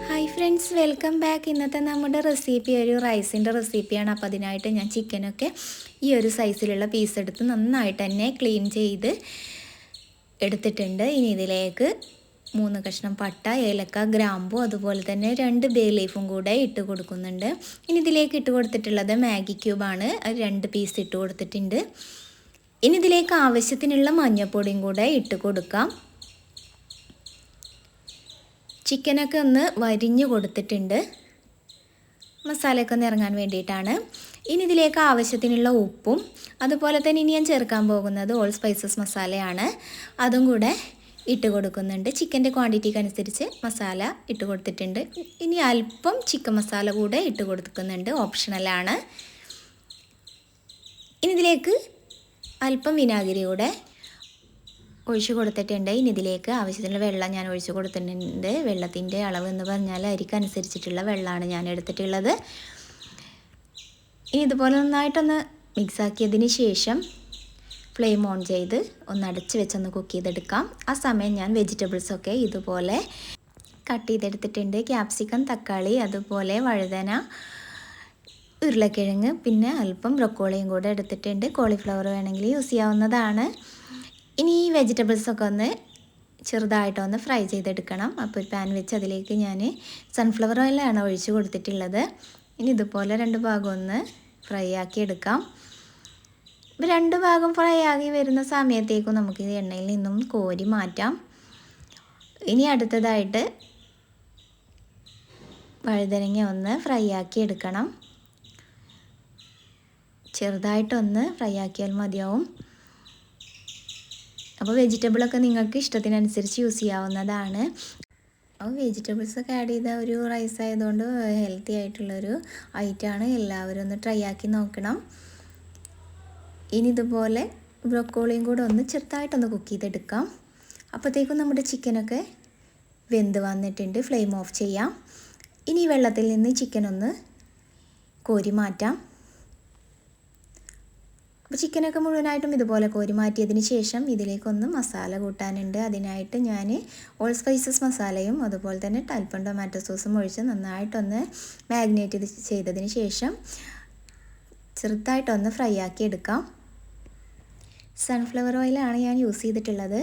Hi friends, welcome back. ഇന്നത്തെ നമ്മുടെ recipe ഒരു റൈസിൻ്റെ റെസിപ്പിയാണ്. അപ്പോൾ അതിനായിട്ട് ഞാൻ ചിക്കനൊക്കെ ഈ ഒരു സൈസിലുള്ള പീസ് എടുത്ത് നന്നായിട്ട് തന്നെ ക്ലീൻ ചെയ്ത് എടുത്തിട്ടുണ്ട്. ഇനി ഇതിലേക്ക് 3 കഷ്ണം പട്ട, ഏലക്ക, ഗ്രാമ്പു, അതുപോലെ തന്നെ 2 ബേ ലീഫും കൂടെ ഇട്ട് കൊടുക്കുന്നുണ്ട്. ഇനി ഇതിലേക്ക് ഇട്ട് കൊടുത്തിട്ടുള്ളത് മാഗി ക്യൂബാണ്. 2 പീസ് ഇട്ട് കൊടുത്തിട്ടുണ്ട്. ഇനി ഇതിലേക്ക് ആവശ്യത്തിനുള്ള മഞ്ഞൾപ്പൊടിയും കൂടെ ഇട്ട് കൊടുക്കാം. ചിക്കനൊക്കെ ഒന്ന് വരിഞ്ഞു കൊടുത്തിട്ടുണ്ട്, മസാലയൊക്കെ ഒന്ന് ഇറങ്ങാൻ വേണ്ടിയിട്ടാണ്. ഇനി ഇതിലേക്ക് ആവശ്യത്തിനുള്ള ഉപ്പും അതുപോലെ തന്നെ ഇനി ഞാൻ ചേർക്കാൻ പോകുന്നത് ഓൾ സ്പൈസസ് മസാലയാണ്. അതും കൂടെ ഇട്ട് കൊടുക്കുന്നുണ്ട്. ചിക്കൻ്റെ ക്വാണ്ടിറ്റിക്ക് അനുസരിച്ച് മസാല ഇട്ട് കൊടുത്തിട്ടുണ്ട്. ഇനി അല്പം ചിക്കൻ മസാല കൂടെ ഇട്ട് കൊടുക്കുന്നുണ്ട്, ഓപ്ഷണലാണ്. ഇനി ഇതിലേക്ക് അല്പം വിനാഗിരി കൂടെ ഒഴിച്ച് കൊടുത്തിട്ടുണ്ട്. ഇനി ഇതിലേക്ക് ആവശ്യത്തിനുള്ള വെള്ളം ഞാൻ ഒഴിച്ച് കൊടുത്തിട്ടുണ്ട്. വെള്ളത്തിൻ്റെ അളവ് എന്ന് പറഞ്ഞാൽ അരിക്കനുസരിച്ചിട്ടുള്ള വെള്ളമാണ് ഞാൻ എടുത്തിട്ടുള്ളത്. ഇനി ഇതുപോലെ നന്നായിട്ടൊന്ന് മിക്സാക്കിയതിന് ശേഷം ഫ്ലെയിം ഓൺ ചെയ്ത് ഒന്ന് അടച്ച് വെച്ചൊന്ന് കുക്ക് ചെയ്തെടുക്കാം. ആ സമയം ഞാൻ വെജിറ്റബിൾസൊക്കെ ഇതുപോലെ കട്ട് ചെയ്തെടുത്തിട്ടുണ്ട്. ക്യാപ്സിക്കം, തക്കാളി, അതുപോലെ വഴുതന, ഉരുളക്കിഴങ്ങ്, പിന്നെ അല്പം ബ്രൊക്കോളിയും കൂടെ എടുത്തിട്ടുണ്ട്. കോളിഫ്ലവർ വേണമെങ്കിൽ യൂസ് ചെയ്യാവുന്നതാണ്. ഇനി ഈ വെജിറ്റബിൾസൊക്കെ ഒന്ന് ചെറുതായിട്ടൊന്ന് ഫ്രൈ ചെയ്തെടുക്കണം. അപ്പോൾ ഒരു പാൻ വെച്ച് അതിലേക്ക് ഞാൻ സൺഫ്ലവർ ഓയിലാണ് ഒഴിച്ച് കൊടുത്തിട്ടുള്ളത്. ഇനി ഇതുപോലെ 2 ഭാഗം ഒന്ന് ഫ്രൈ ആക്കി എടുക്കാം. 2 ഭാഗം ഫ്രൈ ആക്കി വരുന്ന സമയത്തേക്കും നമുക്ക് ഈ എണ്ണയിൽ നിന്നും കോരി മാറ്റാം. ഇനി അടുത്തതായിട്ട് വഴുതനങ്ങ ഒന്ന് ഫ്രൈ ആക്കി എടുക്കണം. ചെറുതായിട്ടൊന്ന് ഫ്രൈ ആക്കിയാൽ മതിയാവും. അപ്പോൾ വെജിറ്റബിളൊക്കെ നിങ്ങൾക്ക് ഇഷ്ടത്തിനനുസരിച്ച് യൂസ് ചെയ്യാവുന്നതാണ്. അപ്പോൾ വെജിറ്റബിൾസൊക്കെ ആഡ് ചെയ്ത ഒരു റൈസ് ആയതുകൊണ്ട് ഹെൽത്തി ആയിട്ടുള്ളൊരു ഐറ്റമാണ്. എല്ലാവരും ഒന്ന് ട്രൈ ആക്കി നോക്കണം. ഇനി ഇതുപോലെ ബ്രൊക്കോളിയും കൂടെ ഒന്ന് ചെറുതായിട്ടൊന്ന് കുക്ക് ചെയ്തെടുക്കാം. അപ്പോഴത്തേക്കും നമ്മുടെ ചിക്കനൊക്കെ വെന്ത് വന്നിട്ടുണ്ട്. ഫ്ലെയിം ഓഫ് ചെയ്യാം. ഇനി വെള്ളത്തിൽ നിന്ന് ചിക്കൻ ഒന്ന് കോരി മാറ്റാം. അപ്പോൾ ചിക്കനൊക്കെ മുഴുവനായിട്ടും ഇതുപോലെ കോരി മാറ്റിയതിന് ശേഷം ഇതിലേക്കൊന്ന് മസാല കൂട്ടാനുണ്ട്. അതിനായിട്ട് ഞാൻ ഓൾ സ്പൈസസ് മസാലയും അതുപോലെ തന്നെ അല്പം ടൊമാറ്റോ സോസും ഒഴിച്ച് നന്നായിട്ടൊന്ന് മാഗ്നേറ്റ് ചെയ്തതിന് ശേഷം ചെറുതായിട്ടൊന്ന് ഫ്രൈ ആക്കി എടുക്കാം. സൺഫ്ലവർ ഓയിലാണ് ഞാൻ യൂസ് ചെയ്തിട്ടുള്ളത്.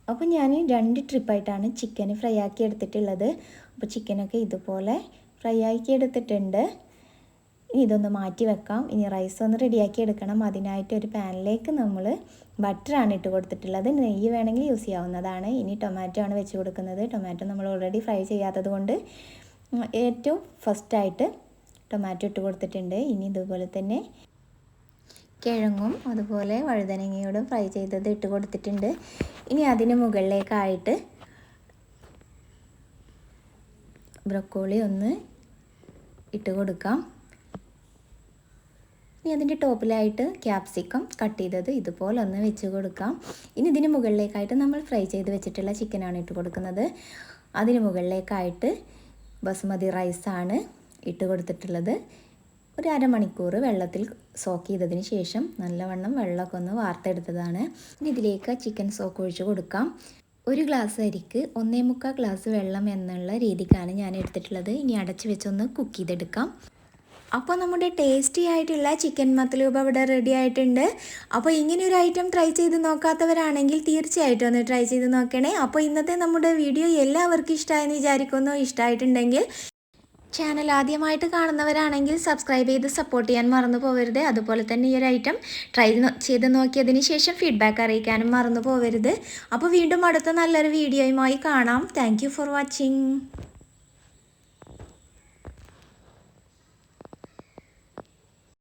അപ്പോൾ ഞാൻ 2 ട്രിപ്പായിട്ടാണ് ചിക്കൻ ഫ്രൈ ആക്കി എടുത്തിട്ടുള്ളത്. അപ്പോൾ ചിക്കനൊക്കെ ഇതുപോലെ ഫ്രൈ ആക്കി എടുത്തിട്ടുണ്ട്. ഇനി ഇതൊന്ന് മാറ്റി വെക്കാം. ഇനി റൈസ് ഒന്ന് റെഡിയാക്കി എടുക്കണം. അതിനായിട്ട് ഒരു പാനിലേക്ക് നമ്മൾ ബട്ടറാണ് ഇട്ട് കൊടുത്തിട്ടുള്ളത്. നെയ്യ് വേണമെങ്കിൽ യൂസ് ചെയ്യാവുന്നതാണ്. ഇനി ടൊമാറ്റോ ആണ് വെച്ച് കൊടുക്കുന്നത്. ടൊമാറ്റോ നമ്മൾ ഓൾറെഡി ഫ്രൈ ചെയ്യാത്തത് കൊണ്ട് ഏറ്റവും ഫസ്റ്റായിട്ട് ടൊമാറ്റോ ഇട്ട് കൊടുത്തിട്ടുണ്ട്. ഇനി ഇതുപോലെ തന്നെ കിഴങ്ങും അതുപോലെ വഴുതനങ്ങയോടും ഫ്രൈ ചെയ്തത് ഇട്ട് കൊടുത്തിട്ടുണ്ട്. ഇനി അതിന് മുകളിലേക്കായിട്ട് ബ്രൊക്കോളി ഒന്ന് ഇട്ട് കൊടുക്കാം. ഇനി അതിൻ്റെ ടോപ്പിലായിട്ട് ക്യാപ്സിക്കം കട്ട് ചെയ്തത് ഇതുപോലെ ഒന്ന് വെച്ച് കൊടുക്കാം. ഇനി ഇതിന് മുകളിലേക്കായിട്ട് നമ്മൾ ഫ്രൈ ചെയ്ത് വെച്ചിട്ടുള്ള ചിക്കനാണ് ഇട്ട് കൊടുക്കുന്നത്. അതിന് മുകളിലേക്കായിട്ട് ബസുമതി റൈസാണ് ഇട്ട് കൊടുത്തിട്ടുള്ളത്. ഒരു അരമണിക്കൂർ വെള്ളത്തിൽ സോക്ക് ചെയ്തതിന് ശേഷം നല്ലവണ്ണം വെള്ളമൊക്കെ ഒന്ന് വാർത്തെടുത്തതാണ്. ഇനി ഇതിലേക്ക് ചിക്കൻ സോക്ക് ഒഴിച്ച് കൊടുക്കാം. 1 ഗ്ലാസ് അരിക്ക് 1.25 ഗ്ലാസ് വെള്ളം എന്നുള്ള രീതിക്കാണ് ഞാൻ എടുത്തിട്ടുള്ളത്. ഇനി അടച്ച് വെച്ചൊന്ന് കുക്ക് ചെയ്തെടുക്കാം. അപ്പോൾ നമ്മുടെ ടേസ്റ്റി ആയിട്ടുള്ള ചിക്കൻ മത്ലൂബ് ഇവിടെ റെഡി ആയിട്ടുണ്ട്. അപ്പോൾ ഇങ്ങനെ ഒരു ഐറ്റം ട്രൈ ചെയ്ത് നോക്കാത്തവരാണെങ്കിൽ തീർച്ചയായിട്ടും ഒന്ന് ട്രൈ ചെയ്ത് നോക്കണേ. അപ്പോൾ ഇന്നത്തെ നമ്മുടെ വീഡിയോ എല്ലാവർക്കും ഇഷ്ടമായെന്ന് വിചാരിക്കുന്നു. ഇഷ്ടമായിട്ടുണ്ടെങ്കിൽ ചാനൽ ആദ്യമായിട്ട് കാണുന്നവരാണെങ്കിൽ സബ്സ്ക്രൈബ് ചെയ്ത് സപ്പോർട്ട് ചെയ്യാൻ മറന്നു പോകരുത്. അതുപോലെ തന്നെ ഈ ഒരു ഐറ്റം ട്രൈ ചെയ്ത് നോക്കിയതിന് ശേഷം ഫീഡ്ബാക്ക് അറിയിക്കാനും മറന്നു പോകരുത്. അപ്പോൾ വീണ്ടും അടുത്ത നല്ലൊരു വീഡിയോയുമായി കാണാം. Thank you for watching.